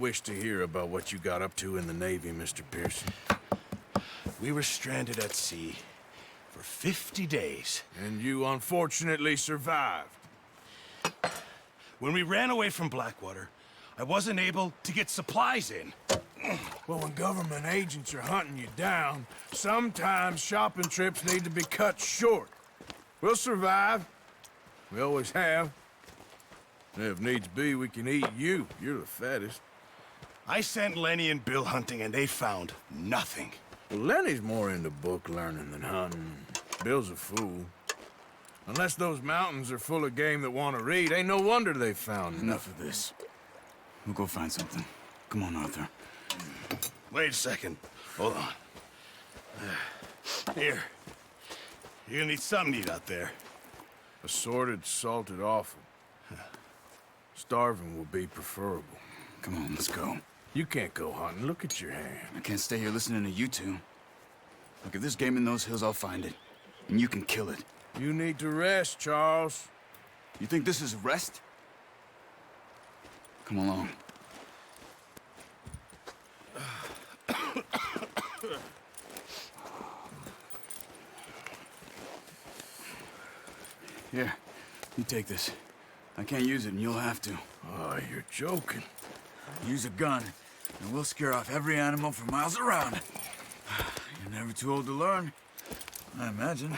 Wish to hear about what you got up to in the Navy, Mr. Pearson. We were stranded at sea for 50 days. And you unfortunately survived. When we ran away from Blackwater, I wasn't able to get supplies in. Well, when government agents are hunting you down, sometimes shopping trips need to be cut short. We'll survive. We always have. And if needs be, we can eat you. You're the fattest. I sent Lenny and Bill hunting, and they found nothing. Well, Lenny's more into book learning than hunting. Bill's a fool. Unless those mountains are full of game that want to read, ain't no wonder they found Enough of this. We'll go find something. Come on, Arthur. Wait a second. Hold on. Here. You're gonna need something to eat out there. Assorted, salted offal. Starving will be preferable. Come on, let's go. You can't go hunting. Look at your hand. I can't stay here listening to you two. Look, if there's game in those hills, I'll find it. And you can kill it. You need to rest, Charles. You think this is rest? Come along. Here, you take this. I can't use it, and you'll have to. Oh, you're joking. Use a gun, and we'll scare off every animal for miles around. You're never too old to learn, I imagine.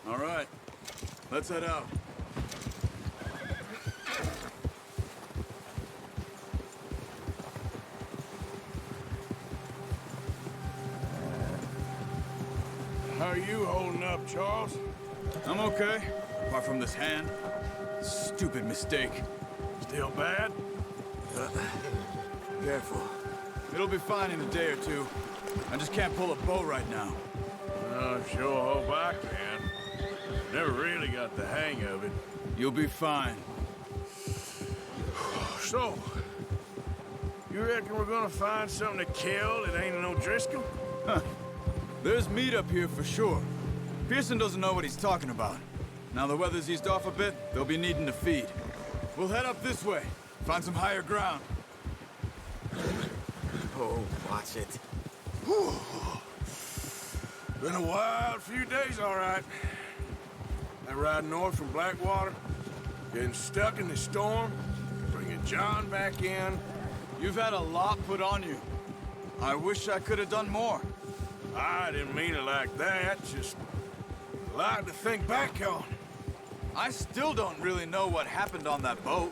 All right, let's head out. How are you holding up, Charles? I'm okay, apart from this hand. Stupid mistake. Still bad? Careful. It'll be fine in a day or two. I just can't pull a bow right now. Sure hope I can. Never really got the hang of it. You'll be fine. So, you reckon we're gonna find something to kill that ain't no Driscoll? Huh. There's meat up here for sure. Pearson doesn't know what he's talking about. Now the weather's eased off a bit, they'll be needing to feed. We'll head up this way, find some higher ground. Oh, watch it. Whew. Been a wild few days, all right. That ride north from Blackwater, getting stuck in the storm, bringing John back in. You've had a lot put on you. I wish I could have done more. I didn't mean it like that, just a lot to think back on. I still don't really know what happened on that boat.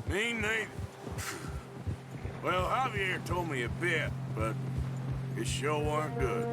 Me neither. Well, Javier told me a bit, but it sure weren't good.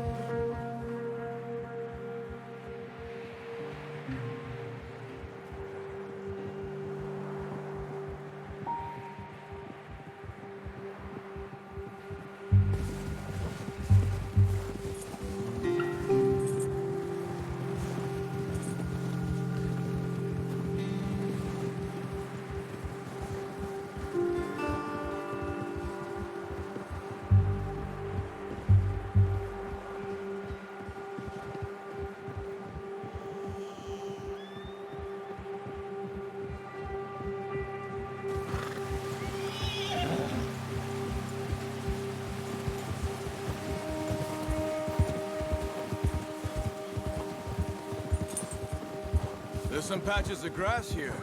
There's some patches of grass here.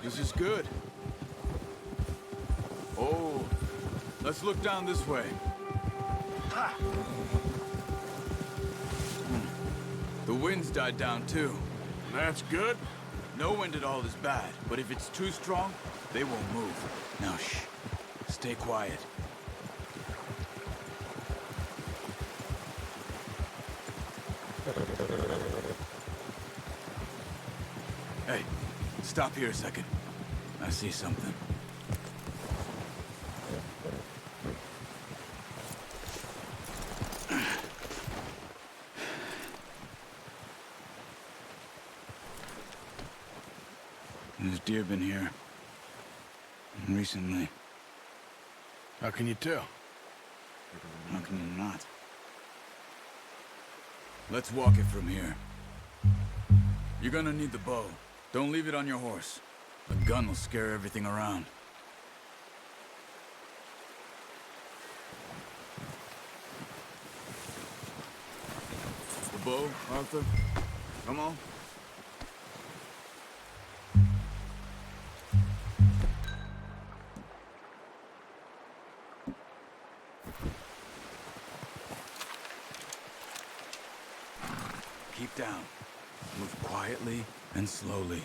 This is good. Oh, let's look down this way. Ha! The wind's died down too. That's good. No wind at all is bad, but if it's too strong, they won't move. Now shh, stay quiet. Hey, stop here a second. I see something. There's deer been here. Recently. How can you tell? How can you not? Let's walk it from here. You're gonna need the bow. Don't leave it on your horse. The gun will scare everything around. bow, Arthur? Come on. Keep down. Move quietly and slowly.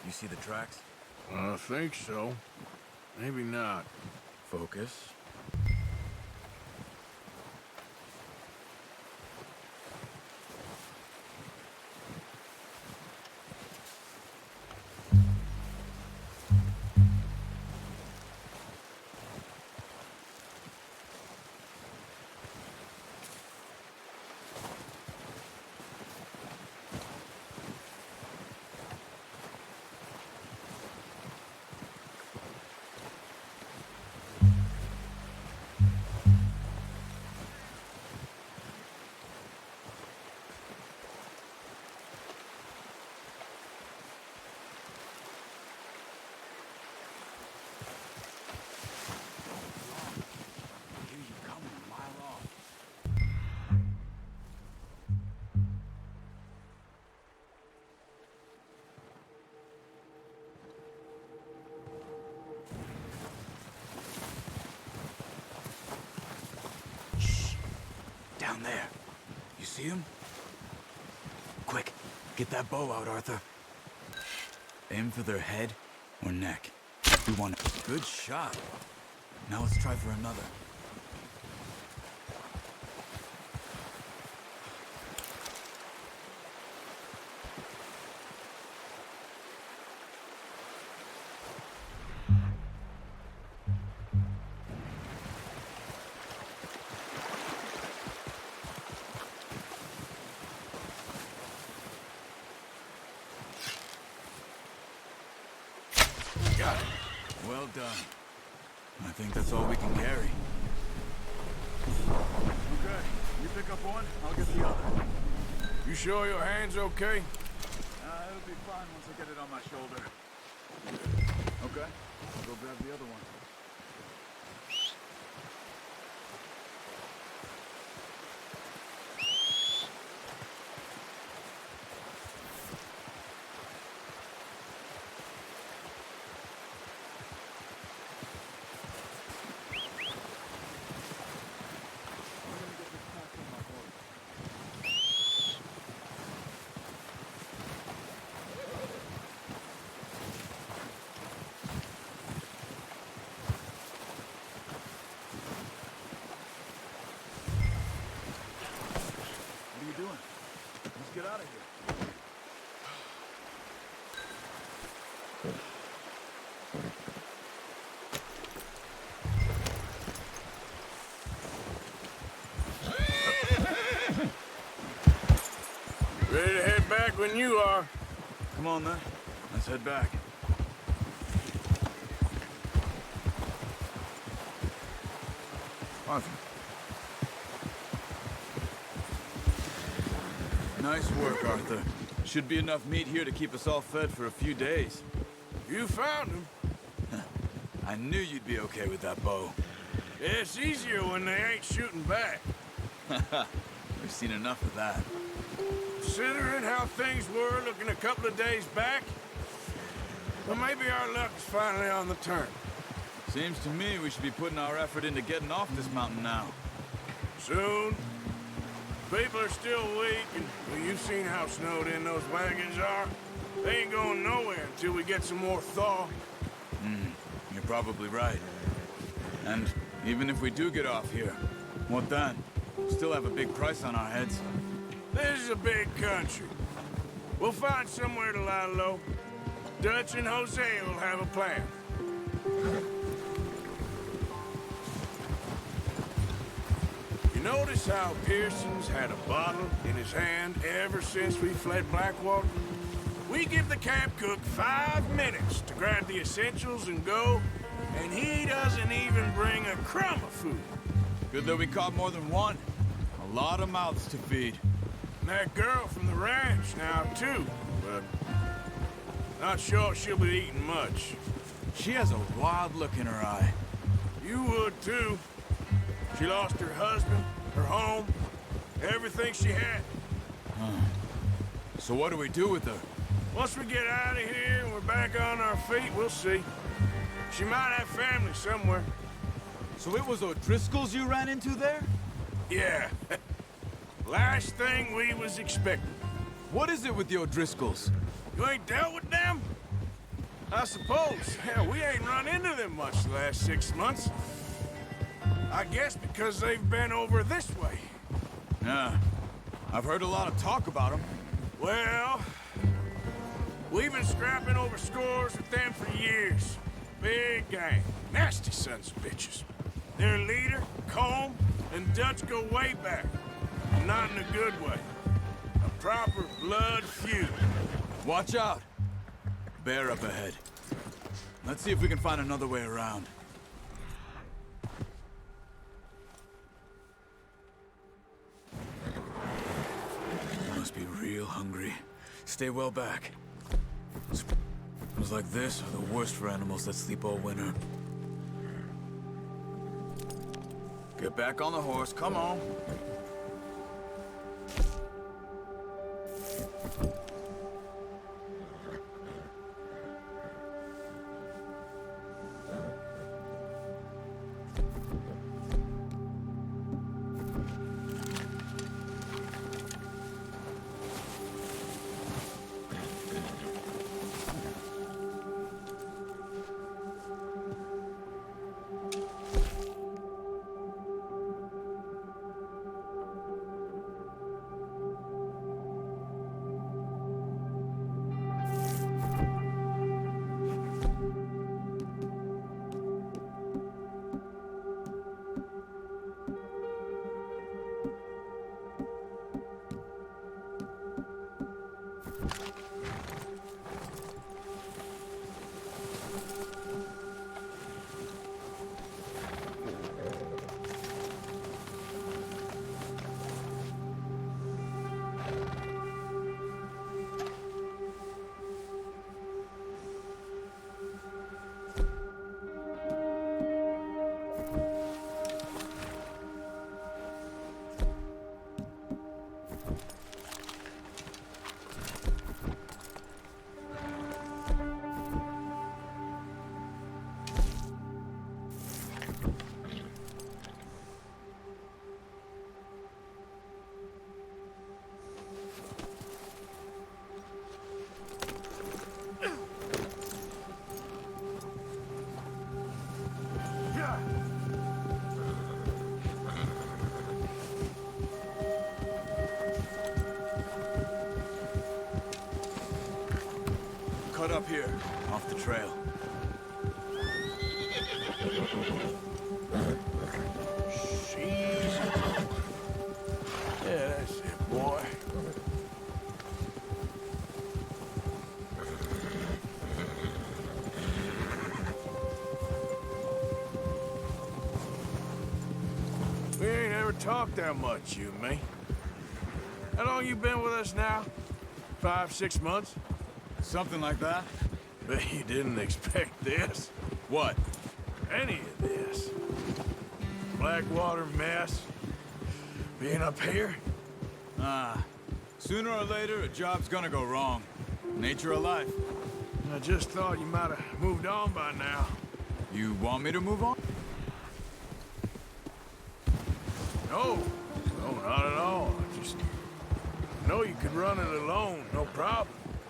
You see the tracks? I think so. Maybe not. Focus. Down there. You see him? Quick, get that bow out, Arthur. Aim for their head or neck. We want a good shot. Now let's try for another. Got it. Well done. I think that's all we can carry. Okay, you pick up one, I'll get the other. You sure your hand's okay? It'll be fine once I get it on my shoulder. Okay, I'll go grab the other one. Let's get out of here. Ready to head back when you are. Come on, then. Let's head back. Arthur. Nice work, Arthur. Should be enough meat here to keep us all fed for a few days. You found him. I knew you'd be okay with that bow. Yeah, it's easier when they ain't shooting back. We've seen enough of that. Considering how things were looking a couple of days back, well, maybe our luck is finally on the turn. Seems to me we should be putting our effort into getting off this mountain now. Soon. People are still weak, and well, you've seen how snowed in those wagons are. They ain't going nowhere until we get some more thaw. You're probably right. And even if we do get off here, what then? We'll still have a big price on our heads. This is a big country. We'll find somewhere to lie low. Dutch and Jose will have a plan. You notice how Pearson's had a bottle in his hand ever since we fled Blackwater? We give the camp cook 5 minutes to grab the essentials and go, and he doesn't even bring a crumb of food. Good that we caught more than one. A lot of mouths to feed. And that girl from the ranch now, too, but not sure she'll be eating much. She has a wild look in her eye. You would, too. She lost her husband, her home, everything she had. So what do we do with her? Once we get out of here and we're back on our feet, we'll see. She might have family somewhere. So it was O'Driscoll's you ran into there? Yeah. Last thing we was expecting. What is it with the O'Driscolls? You ain't dealt with them? I suppose. Hell, we ain't run into them much the last 6 months. I guess because they've been over this way. Yeah. I've heard a lot of talk about them. Well, we've been scrapping over scores with them for years. Big gang. Nasty sons of bitches. Their leader, Colm, and Dutch go way back. Not in a good way. A proper blood feud. Watch out. Bear up ahead. Let's see if we can find another way around. Must be real hungry. Stay well back. Smells like this are the worst for animals that sleep all winter. Get back on the horse, come on. Cut up here, off the trail. Jeez. Yeah, that's it, boy. We ain't ever talked that much, you and me. How long you been with us now? 5, 6 months? Something like that? Bet you didn't expect this. What? Any of this. Blackwater mess. Being up here? Sooner or later, a job's gonna go wrong. Nature of life. I just thought you might have moved on by now. You want me to move on? No, not at all. I just know you could run it alone, no problem.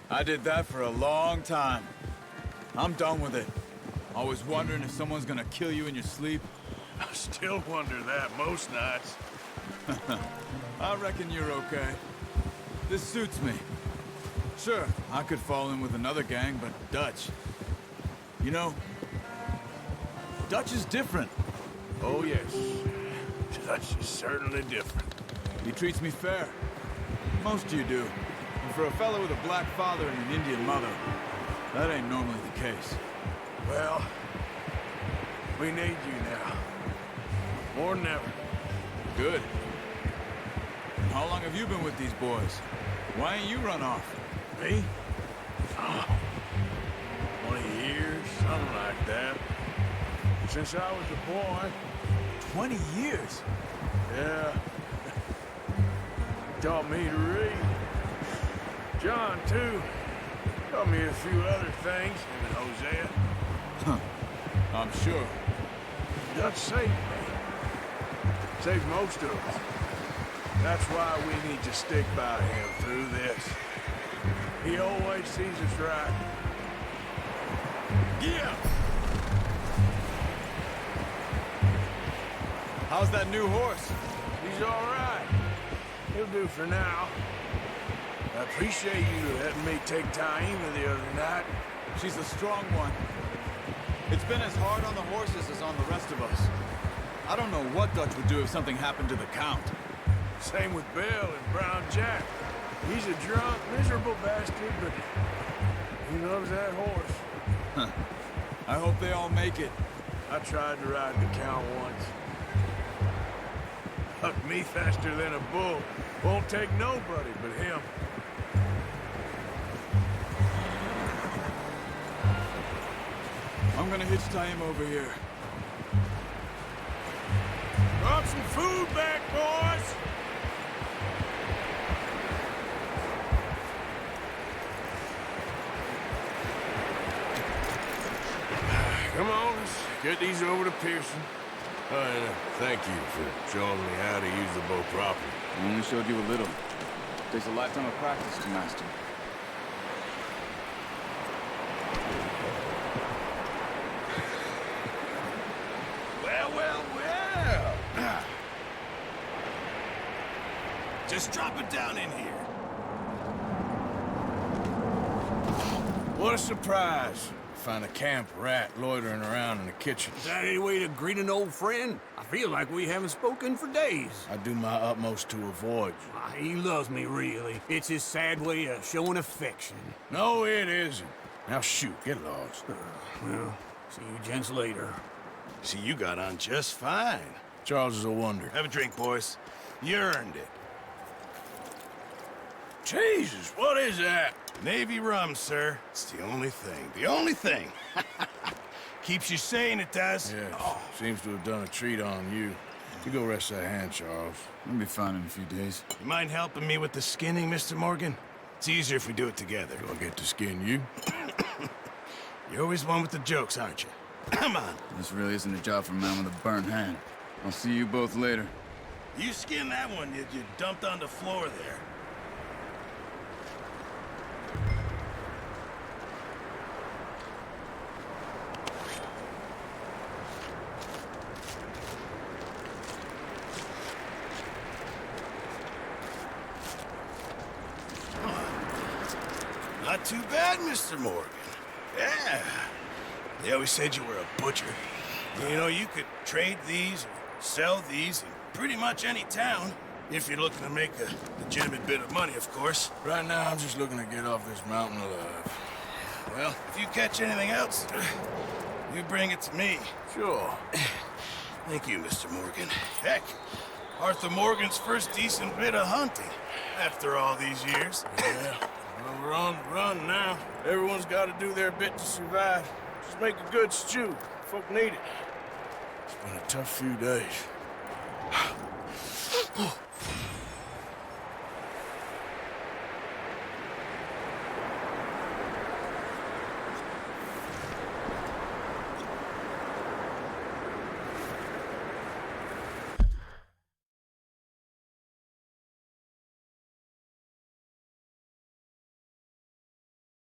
I did that for a long time. I'm done with it. Always wondering if someone's gonna kill you in your sleep. I still wonder that most nights. I reckon you're okay. This suits me. Sure, I could fall in with another gang, but Dutch... You know, Dutch is different. Oh, yes. Dutch is certainly different. He treats me fair. Most of you do. And for a fellow with a black father and an Indian mother, that ain't normally the case. Well, we need you now. More than ever. Good. And how long have you been with these boys? Why ain't you run off? Me? Oh, 20 years, Something like that. Since I was a boy. 20 years? Yeah. Taught me to read. John, too. Taught me a few other things, him and Hosea. I'm sure. Dutch saved me. Saved most of us. That's why we need to stick by him through this. He always sees us right. Yeah! How's that new horse? He's all right. He'll do for now. I appreciate you letting me take Taima the other night. She's a strong one. It's been as hard on the horses as on the rest of us. I don't know what Dutch would do if something happened to the Count. Same with Bill and Brown Jack. He's a drunk, miserable bastard, but he loves that horse. Huh. I hope they all make it. I tried to ride the Count once. Hucked me faster than a bull. Won't take nobody but him. I'm gonna hitch tie him over here. Drop some food back, boys! Come on, let's get these over to Pearson. Oh, and thank you for showing me how to use the bow properly. I only showed you a little. Takes a lifetime of practice to master. Well. Just drop it down in here. What a surprise. Find a camp rat loitering around in the kitchen. Is that any way to greet an old friend? I feel like we haven't spoken for days. I do my utmost to avoid you. He loves me, really. It's his sad way of showing affection. No, it isn't. Now shoot, get lost. Well, see you gents later. See, you got on just fine. Charles is a wonder. Have a drink, boys. You earned it. Jesus, what is that? Navy rum, sir. It's the only thing. The only thing. Keeps you sane, it does. Yes, seems to have done a treat on you. You go rest that hand, Charles. I'll be fine in a few days. You mind helping me with the skinning, Mr. Morgan? It's easier if we do it together. Do I get to skin you? You're always one with the jokes, aren't you? Come on. This really isn't a job for a man with a burnt hand. I'll see you both later. You skinned that one you dumped on the floor there. Not too bad, Mr. Morgan. Yeah. They always said you were a butcher. You know, you could trade these or sell these in pretty much any town, if you're looking to make a legitimate bit of money, of course. Right now, I'm just looking to get off this mountain alive. Well, if you catch anything else, you bring it to me. Sure. Thank you, Mr. Morgan. Heck, Arthur Morgan's first decent bit of hunting after all these years. Yeah. Well, we're on the run now. Everyone's got to do their bit to survive. Just make a good stew. Folk need it. It's been a tough few days.